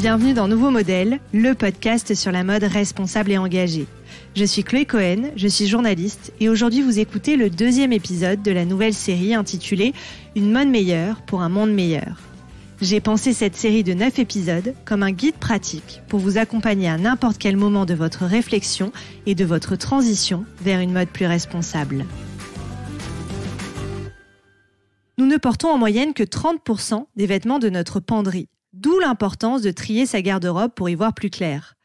Bienvenue dans Nouveau Modèle, le podcast sur la mode responsable et engagée. Je suis Chloé Cohen, je suis journaliste et aujourd'hui vous écoutez le 2e épisode de la nouvelle série intitulée « Une mode meilleure pour un monde meilleur ». J'ai pensé cette série de 9 épisodes comme un guide pratique pour vous accompagner à n'importe quel moment de votre réflexion et de votre transition vers une mode plus responsable. Nous ne portons en moyenne que 30% des vêtements de notre penderie, d'où l'importance de trier sa garde-robe pour y voir plus clair.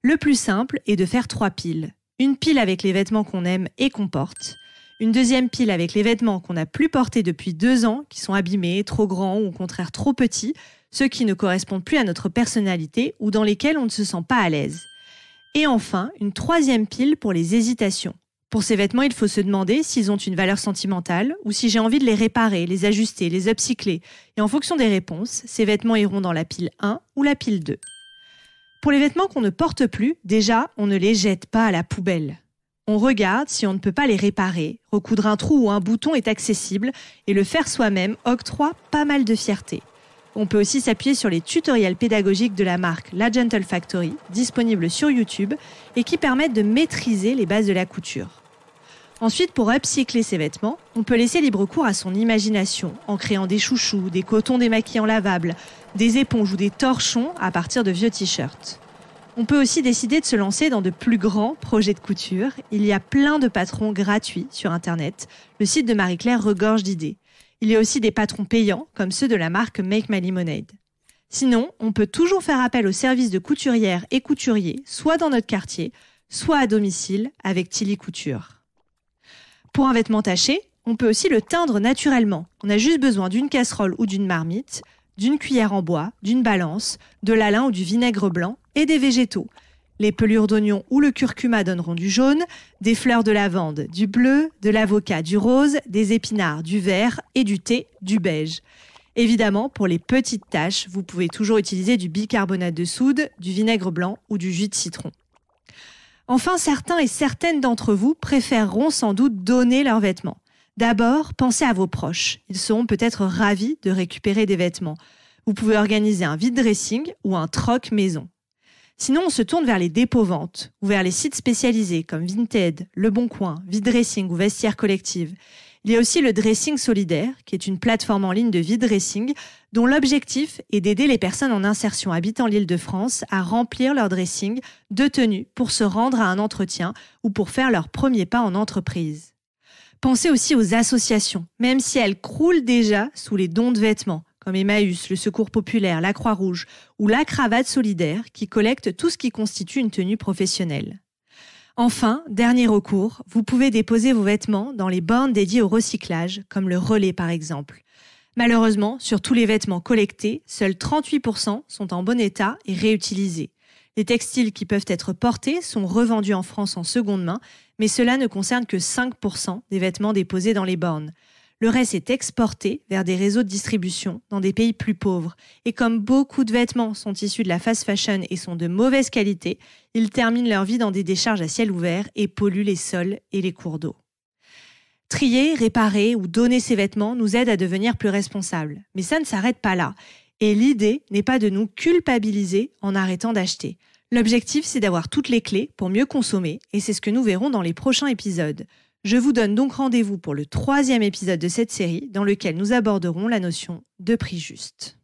Le plus simple est de faire 3 piles. Une pile avec les vêtements qu'on aime et qu'on porte. Une deuxième pile avec les vêtements qu'on n'a plus portés depuis 2 ans, qui sont abîmés, trop grands ou au contraire trop petits, ceux qui ne correspondent plus à notre personnalité ou dans lesquels on ne se sent pas à l'aise. Et enfin, une 3e pile pour les hésitations. Pour ces vêtements, il faut se demander s'ils ont une valeur sentimentale ou si j'ai envie de les réparer, les ajuster, les upcycler. Et en fonction des réponses, ces vêtements iront dans la pile 1 ou la pile 2. Pour les vêtements qu'on ne porte plus, déjà, on ne les jette pas à la poubelle. On regarde si on ne peut pas les réparer, recoudre un trou ou un bouton est accessible et le faire soi-même octroie pas mal de fierté. On peut aussi s'appuyer sur les tutoriels pédagogiques de la marque La Gentle Factory, disponibles sur YouTube et qui permettent de maîtriser les bases de la couture. Ensuite, pour upcycler ces vêtements, on peut laisser libre cours à son imagination en créant des chouchous, des cotons démaquillants lavables, des éponges ou des torchons à partir de vieux t-shirts. On peut aussi décider de se lancer dans de plus grands projets de couture. Il y a plein de patrons gratuits sur Internet. Le site de Marie-Claire regorge d'idées. Il y a aussi des patrons payants, comme ceux de la marque Make My Lemonade. Sinon, on peut toujours faire appel aux services de couturières et couturiers, soit dans notre quartier, soit à domicile, avec Tilly Couture. Pour un vêtement taché, on peut aussi le teindre naturellement. On a juste besoin d'une casserole ou d'une marmite, d'une cuillère en bois, d'une balance, de l'alun ou du vinaigre blanc et des végétaux. Les pelures d'oignon ou le curcuma donneront du jaune, des fleurs de lavande, du bleu, de l'avocat, du rose, des épinards, du vert et du thé, du beige. Évidemment, pour les petites taches, vous pouvez toujours utiliser du bicarbonate de soude, du vinaigre blanc ou du jus de citron. Enfin, certains et certaines d'entre vous préféreront sans doute donner leurs vêtements. D'abord, pensez à vos proches. Ils seront peut-être ravis de récupérer des vêtements. Vous pouvez organiser un vide dressing ou un troc maison. Sinon, on se tourne vers les dépôts-ventes ou vers les sites spécialisés comme Vinted, Le Bon Coin, Vide Dressing ou Vestiaire Collective. Il y a aussi le Dressing Solidaire, qui est une plateforme en ligne de vide dressing dont l'objectif est d'aider les personnes en insertion habitant l'Île-de-France à remplir leur dressing de tenue pour se rendre à un entretien ou pour faire leur premier pas en entreprise. Pensez aussi aux associations, même si elles croulent déjà sous les dons de vêtements, comme Emmaüs, le Secours Populaire, la Croix-Rouge ou la Cravate Solidaire, qui collectent tout ce qui constitue une tenue professionnelle. Enfin, dernier recours, vous pouvez déposer vos vêtements dans les bornes dédiées au recyclage, comme le Relais par exemple. Malheureusement, sur tous les vêtements collectés, seuls 38% sont en bon état et réutilisés. Les textiles qui peuvent être portés sont revendus en France en seconde main, mais cela ne concerne que 5% des vêtements déposés dans les bornes. Le reste est exporté vers des réseaux de distribution dans des pays plus pauvres. Et comme beaucoup de vêtements sont issus de la fast fashion et sont de mauvaise qualité, ils terminent leur vie dans des décharges à ciel ouvert et polluent les sols et les cours d'eau. Trier, réparer ou donner ces vêtements nous aide à devenir plus responsables. Mais ça ne s'arrête pas là. Et l'idée n'est pas de nous culpabiliser en arrêtant d'acheter. L'objectif, c'est d'avoir toutes les clés pour mieux consommer et c'est ce que nous verrons dans les prochains épisodes. Je vous donne donc rendez-vous pour le 3e épisode de cette série dans lequel nous aborderons la notion de prix juste.